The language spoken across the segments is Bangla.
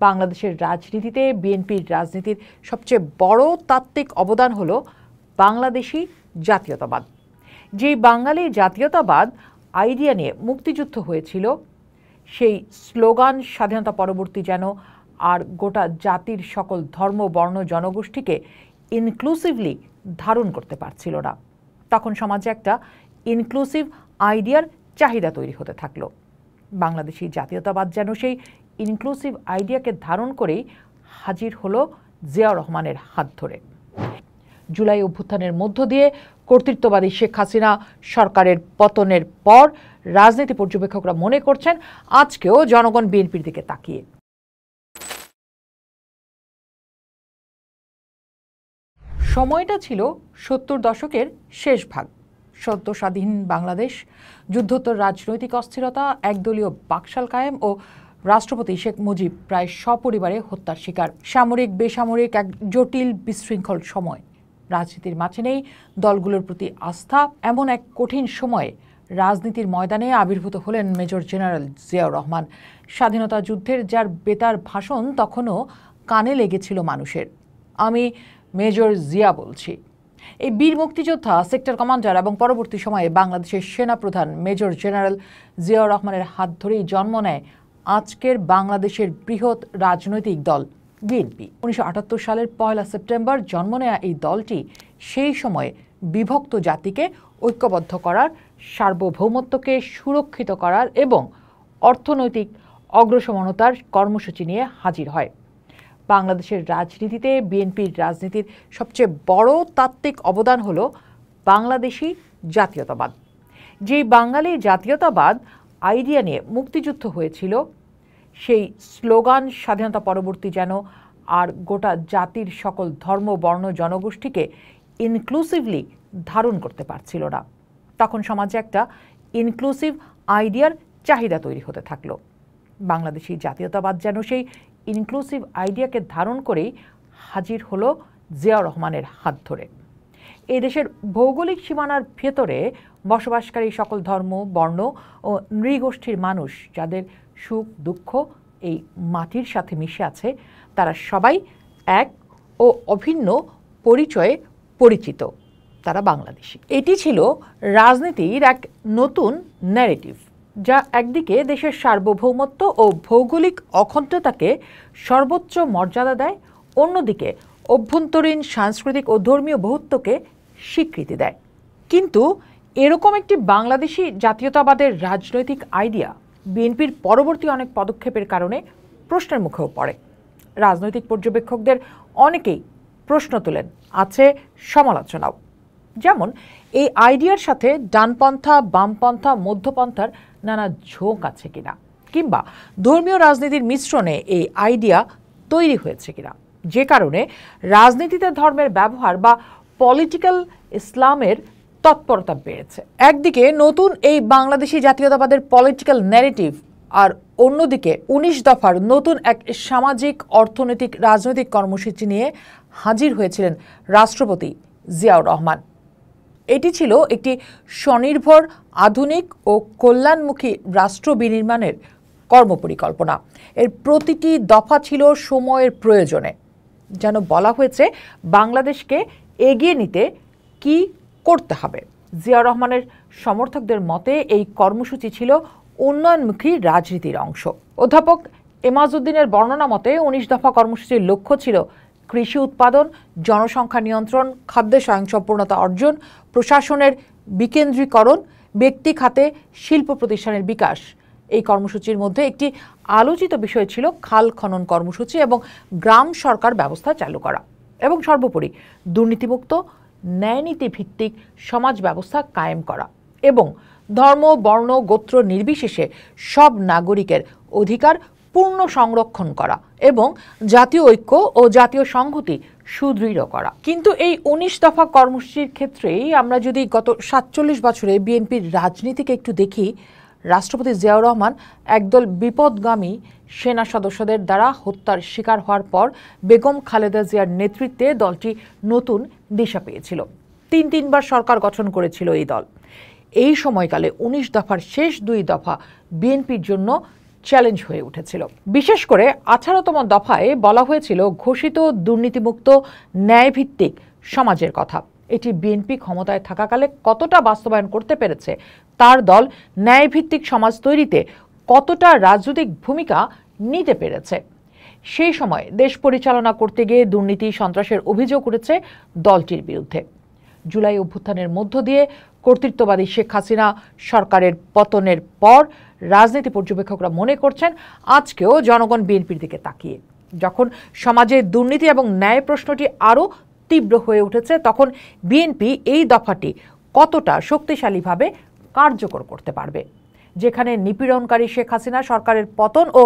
বাংলাদেশের রাজনীতিতে বিএনপির রাজনীতির সবচেয়ে বড় তাত্ত্বিক অবদান হলো বাংলাদেশি জাতীয়তাবাদ। যেই বাঙালি জাতীয়তাবাদ আইডিয়া নিয়ে মুক্তিযুদ্ধ হয়েছিল, সেই স্লোগান স্বাধীনতা পরবর্তী যেন আর গোটা জাতির সকল ধর্ম, বর্ণ, জনগোষ্ঠীকে ইনক্লুসিভলি ধারণ করতে পারছিল না। তখন সমাজে একটা ইনক্লুসিভ আইডিয়ার চাহিদা তৈরি হতে থাকলো। বাংলাদেশি জাতীয়তাবাদ যেন সেই ইনক্লুসিভ আইডিয়াকে ধারণ করেই হাজির হলো জিয়াউর রহমানের হাত ধরে। জুলাই অভ্যুত্থানের মধ্য দিয়ে কর্তৃত্ববাদী শেখ হাসিনা সরকারের পতনের পর রাজনীতি পর্যবেক্ষকরা মনে করছেন আজকেও জনগণ বিএনপির দিকে তাকিয়ে। সময়টা ছিল ৭০ দশকের শেষ ভাগ। সদ্য স্বাধীন বাংলাদেশ, যুদ্ধোত্তর রাজনৈতিক অস্থিরতা, একদলীয় বাকশাল কায়েম ও রাষ্ট্রপতি শেখ মুজিব প্রায় সপরিবারে হত্যার শিকার। সামরিক বেসামরিক এক জটিল বিশৃঙ্খল সময়। রাজনীতির মাঠে নেই দলগুলোর প্রতি আস্থা। এমন এক কঠিন সময়ে রাজনীতির ময়দানে আবির্ভূত হলেন মেজর জেনারেল জিয়াউর রহমান। স্বাধীনতা যুদ্ধের যার বেতার ভাষণ তখনও কানে লেগেছিল মানুষের। আমি মেজর জিয়া বলছি। এই বীর মুক্তিযোদ্ধা, সেক্টর কমান্ডার এবং পরবর্তী সময়ে বাংলাদেশের সেনাপ্রধান মেজর জেনারেল জিয়াউর রহমানের হাত ধরেই জন্ম নেয় আজকের বাংলাদেশের বৃহৎ রাজনৈতিক দল বিএনপি। ১৯৭৮ সালের ১ সেপ্টেম্বর জন্ম নেয়া এই দলটি সেই সময়ে বিভক্ত জাতিকে ঐক্যবদ্ধ করার, সার্বভৌমত্বকে সুরক্ষিত করার এবং অর্থনৈতিক অগ্রসমানতার কর্মসূচি নিয়ে হাজির হয়। বাংলাদেশের রাজনীতিতে বিএনপির রাজনীতির সবচেয়ে বড় তাত্ত্বিক অবদান হলো বাংলাদেশি জাতীয়তাবাদ। যেই বাঙালি জাতীয়তাবাদ আইডিয়া নিয়ে মুক্তিযুদ্ধ হয়েছিল, সেই স্লোগান স্বাধীনতা পরবর্তী যেন আর গোটা জাতির সকল ধর্ম, বর্ণ, জনগোষ্ঠীকে ইনক্লুসিভলি ধারণ করতে পারছিল না। তখন সমাজে একটা ইনক্লুসিভ আইডিয়ার চাহিদা তৈরি হতে থাকলো। বাংলাদেশি জাতীয়তাবাদ যেন সেই ইনক্লুসিভ আইডিয়াকে ধারণ করেই হাজির হলো জিয়াউর রহমানের হাত ধরে। এই দেশের ভৌগোলিক সীমানার ভেতরে বসবাসকারী সকল ধর্ম, বর্ণ ও নৃগোষ্ঠীর মানুষ, যাদের সুখ দুঃখ এই মাটির সাথে মিশে আছে, তারা সবাই এক ও অভিন্ন পরিচয়ে পরিচিত। তারা বাংলাদেশি। এটি ছিল রাজনীতির এক নতুন ন্যারেটিভ, যা একদিকে দেশের সার্বভৌমত্ব ও ভৌগোলিক অখণ্ডতাকে সর্বোচ্চ মর্যাদা দেয়, অন্যদিকে অভ্যন্তরীণ সাংস্কৃতিক ও ধর্মীয় বহুত্বকে স্বীকৃতি দেয়। কিন্তু এরকম একটি বাংলাদেশি জাতীয়তাবাদের রাজনৈতিক আইডিয়া বিএনপির পরবর্তী অনেক পদক্ষেপের কারণে প্রশ্নের মুখেও পড়ে। রাজনৈতিক পর্যবেক্ষকদের অনেকেই প্রশ্ন তোলেন, আছে সমালোচনাও। যেমন এই আইডিয়ার সাথে ডানপন্থা, বামপন্থা, মধ্যপন্থার নানা ঝোঁক আছে কিনা, কিংবা ধর্মীয় রাজনীতির মিশ্রণে এই আইডিয়া তৈরি হয়েছে কিনা, যে কারণে রাজনীতিতে ধর্মের ব্যবহার বা পলিটিক্যাল ইসলামের তৎপরতা বেড়েছে। একদিকে নতুন এই বাংলাদেশি জাতীয়তাবাদের পলিটিক্যাল ন্যারেটিভ, আর অন্যদিকে ১৯ দফার নতুন এক সামাজিক, অর্থনৈতিক, রাজনৈতিক কর্মসূচি নিয়ে হাজির হয়েছিলেন রাষ্ট্রপতি জিয়াউর রহমান। এটি ছিল একটি স্বনির্ভর, আধুনিক ও কল্যাণমুখী রাষ্ট্র বিনির্মাণের কর্মপরিকল্পনা। এর প্রতিটি দফা ছিল সময়ের প্রয়োজনে। যেন বলা হয়েছে বাংলাদেশকে এগিয়ে নিতে কি করতে হবে। জিয়াউর রহমানের সমর্থকদের মতে এই কর্মসূচি ছিল উন্নয়নমুখী রাজনীতির অংশ। অধ্যাপক এমাজউদ্দিনের বর্ণনা মতে ১৯ দফা কর্মসূচির লক্ষ্য ছিল কৃষি উৎপাদন, জনসংখ্যা নিয়ন্ত্রণ, খাদ্যে স্বয়ংসম্পূর্ণতা অর্জন, প্রশাসনের বিকেন্দ্রীকরণ, ব্যক্তি খাতে শিল্প প্রতিষ্ঠানের বিকাশ। এই কর্মসূচির মধ্যে একটি আলোচিত বিষয় ছিল খাল খনন কর্মসূচি এবং গ্রাম সরকার ব্যবস্থা চালু করা, এবং সর্বোপরি দুর্নীতিমুক্ত, ন্যায়নীতি ভিত্তিক সমাজ ব্যবস্থা কায়েম করা এবং ধর্ম, বর্ণ, গোত্র নির্বিশেষে সব নাগরিকের অধিকার পূর্ণ সংরক্ষণ করা এবং জাতীয় ঐক্য ও জাতীয় সংহতি সুদৃঢ় করা। কিন্তু এই ১৯ দফা কর্মসূচির ক্ষেত্রেই আমরা যদি গত ৪৭ বছরে বিএনপির রাজনীতিকে একটু দেখি, রাষ্ট্রপতি জিয়াউর রহমান একদল বিপদগামী সেনা সদস্যদের দ্বারা হত্যার শিকার হওয়ার পর বেগম খালেদা জিয়ার নেতৃত্বে দলটি নতুন দিশা পেয়েছিল। তিনবার সরকার গঠন করেছিল এই দল। এই সময়কালে ১৯ দফার শেষ ২ দফা বিএনপির জন্য চ্যালেঞ্জ হয়ে উঠেছিল। বিশেষ করে 18তম দফায় বলা হয়েছিল ঘোষিত দুর্নীতিমুক্ত ন্যায়ভিত্তিক সমাজের কথা। এটি বিএনপি ক্ষমতায় থাকাকালে কতটা বাস্তবায়ন করতে পেরেছে, তার দল ন্যায়ভিত্তিক সমাজ তৈরিতে কতটা রাজনৈতিক ভূমিকা নিতে পেরেছে। সেই সময় দেশ পরিচালনা করতে গিয়ে দুর্নীতি সন্ত্রাসের অভিযোগ উঠেছে দলটির বিরুদ্ধে। জুলাই অভ্যুত্থানের মধ্য দিয়ে কর্তৃত্ববাদী শেখ হাসিনা সরকারের পতনের পর রাজনীতি পর্যবেক্ষকরা মনে করছেন আজকেও জনগণ বিএনপির দিকে তাকিয়ে। যখন সমাজে দুর্নীতি এবং ন্যায় প্রশ্নটি আরও তীব্র হয়ে উঠেছে, তখন বিএনপি এই দফাটি কতটা শক্তিশালীভাবে কার্যকর করতে পারবে। যেখানে নিপীড়নকারী শেখ হাসিনা সরকারের পতন ও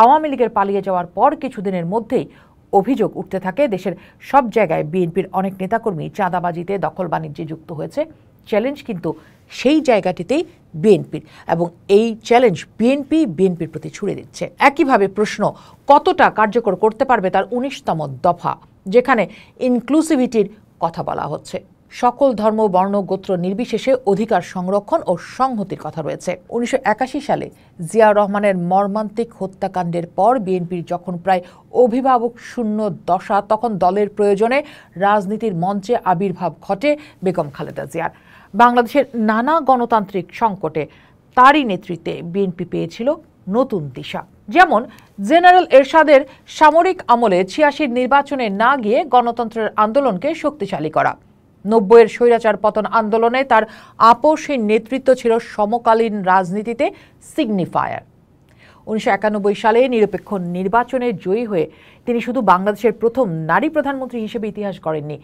আওয়ামী লীগের পালিয়ে যাওয়ার পর কিছুদিনের মধ্যেই অভিযোগ উঠতে থাকে দেশের সব জায়গায় বিএনপির অনেক নেতাকর্মী চাঁদাবাজিতে, দখল বাণিজ্যে যুক্ত হয়েছে। চ্যালেঞ্জ কিন্তু সেই জায়গাটিতেই বিএনপির, এবং এই চ্যালেঞ্জ বিএনপির প্রতি ছুড়ে দিচ্ছে। একইভাবে প্রশ্ন কতটা কার্যকর করতে পারবে তার 19তম দফা, যেখানে ইনক্লুসিভিটির কথা বলা হচ্ছে। সকল ধর্ম, বর্ণ, গোত্র নির্বিশেষে অধিকার সংরক্ষণ ও সংহতির কথা রয়েছে। 1981 সালে জিয়াউর রহমানের মর্মান্তিক হত্যাকাণ্ডের পর বিএনপির যখন প্রায় অভিভাবক শূন্য দশা, তখন দলের প্রয়োজনে রাজনীতির মঞ্চে আবির্ভাব ঘটে বেগম খালেদা জিয়ার। বাংলাদেশের নানা গণতান্ত্রিক সংকটে তারই নেতৃত্বে বিএনপি পেয়েছিল নতুন দিশা। যেমন জেনারেল এরশাদের সামরিক আমলে 86 নির্বাচনে না গিয়ে গণতন্ত্রের আন্দোলনকে শক্তিশালী করা। 90-এর স্বৈরাচার পতন আন্দোলনে তার আপোষহীন নেতৃত্ব ছিল সমকালীন রাজনীতিতে সিগনিফায়ার। 1991 সালে নিরপেক্ষ নির্বাচনে জয়ী হয়ে তিনি শুধু বাংলাদেশের প্রথম নারী প্রধানমন্ত্রী হিসেবে ইতিহাস গড়েননি,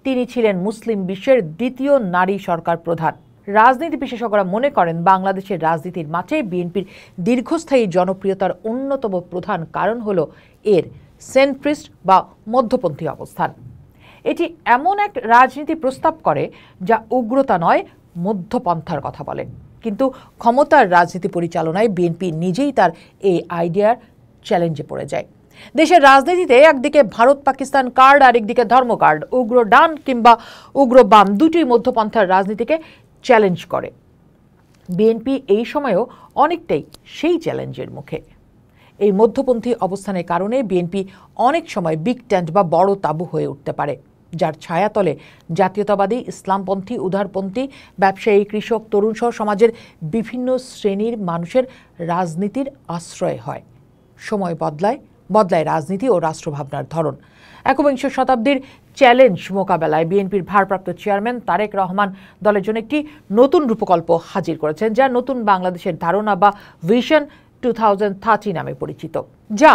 তিনি ছিলেন মুসলিম বিশ্বের দ্বিতীয় নারী সরকার প্রধান। রাজনীতি বিশেষজ্ঞরা মনে করেন বাংলাদেশের রাজনীতির মাঠে বিএনপির দীর্ঘস্থায়ী জনপ্রিয়তার অন্যতম প্রধান কারণ হল এর সেন্ট্রিস্ট বা মধ্যপন্থী অবস্থান। এটি এমন এক রাজনীতি প্রস্তাব করে যা উগ্রতা নয়, মধ্যপন্থার কথা বলে। কিন্তু ক্ষমতার রাজনীতি পরিচালনায় বিএনপি নিজেই তার এই আইডিয়ার চ্যালেঞ্জে পড়ে যায়। দেশের রাজনীতিতে একদিকে ভারত পাকিস্তান কার্ড, আরেকদিকে ধর্ম কার্ড, উগ্র ডান কিংবা উগ্র বাম, দুটি মধ্যপন্থার রাজনীতিকে চ্যালেঞ্জ করে। বিএনপি এই সময়েও অনেকটাই সেই চ্যালেঞ্জের মুখে। এই মধ্যপন্থী অবস্থানের কারণে বিএনপি অনেক সময় বিগ টেন্ট বা বড় তাঁবু হয়ে উঠতে পারে, যার ছায়াতলে জাতীয়তাবাদী, ইসলামপন্থী, উদারপন্থী, ব্যবসায়ী, কৃষক, তরুণ সহ সমাজের বিভিন্ন শ্রেণীর মানুষের রাজনীতির আশ্রয় হয়। সময় বদলায় রাজনীতি ও রাষ্ট্রভাবনার ধরন। একবিংশ শতাব্দীর চ্যালেঞ্জ মোকাবেলায় বিএনপির ভারপ্রাপ্ত চেয়ারম্যান তারেক রহমান দলের জন্য একটি নতুন রূপকল্প হাজির করেছেন, যা নতুন বাংলাদেশের ধারণা বা ভিশন 2030 নামে পরিচিত, যা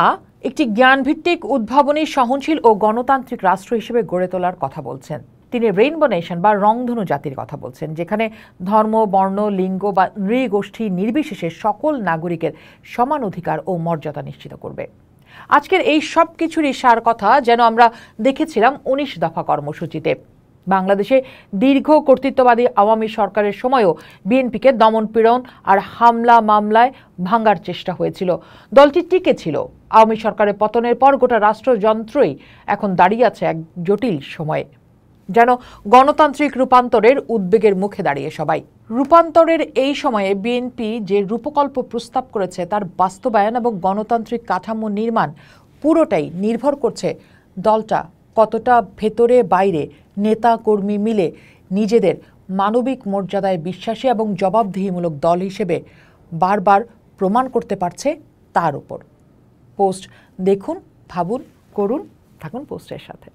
একটি জ্ঞানভিত্তিক, উদ্ভাবনী, সহনশীল ও গণতান্ত্রিক রাষ্ট্র হিসেবে গড়ে তোলার কথা বলছেন। তিনি রেইনবো নেশন বা রংধনু জাতির কথা বলছেন, যেখানে ধর্ম, বর্ণ, লিঙ্গ বা নৃগোষ্ঠী নির্বিশেষে সকল নাগরিকের সমান অধিকার ও মর্যাদা নিশ্চিত করবে। আজকের এই সব কিছুরই সার কথা যেন আমরা দেখেছিলাম 19 দফা কর্মসূচিতে। বাংলাদেশে দীর্ঘ কর্তৃত্ববাদী আওয়ামী সরকারের সময়ও বিএনপিকে দমন-পীড়ন আর হামলা মামলায় ভাঙার চেষ্টা হয়েছিল। দলটি টিকে ছিল। আওয়ামী সরকারের পতনের পর গোটা রাষ্ট্রযন্ত্রই এখন দাঁড়িয়ে আছে এক জটিল সময়ে, যেন গণতান্ত্রিক রূপান্তরের উদ্বেগের মুখে দাঁড়িয়ে সবাই। রূপান্তরের এই সময়ে বিএনপি যে রূপকল্প প্রস্তাব করেছে তার বাস্তবায়ন এবং গণতান্ত্রিক কাঠামো নির্মাণ পুরোটাই নির্ভর করছে দলটা কতটা ভেতরে বাইরে নেতা কর্মী মিলে নিজেদের মানবিক মর্যাদায় বিশ্বাসী এবং জবাবদিহিমূলক দল হিসেবে বারবার প্রমাণ করতে পারছে তার উপর। পোস্ট দেখুন, ভাবুন, করুন, থাকুন পোস্টের সাথে।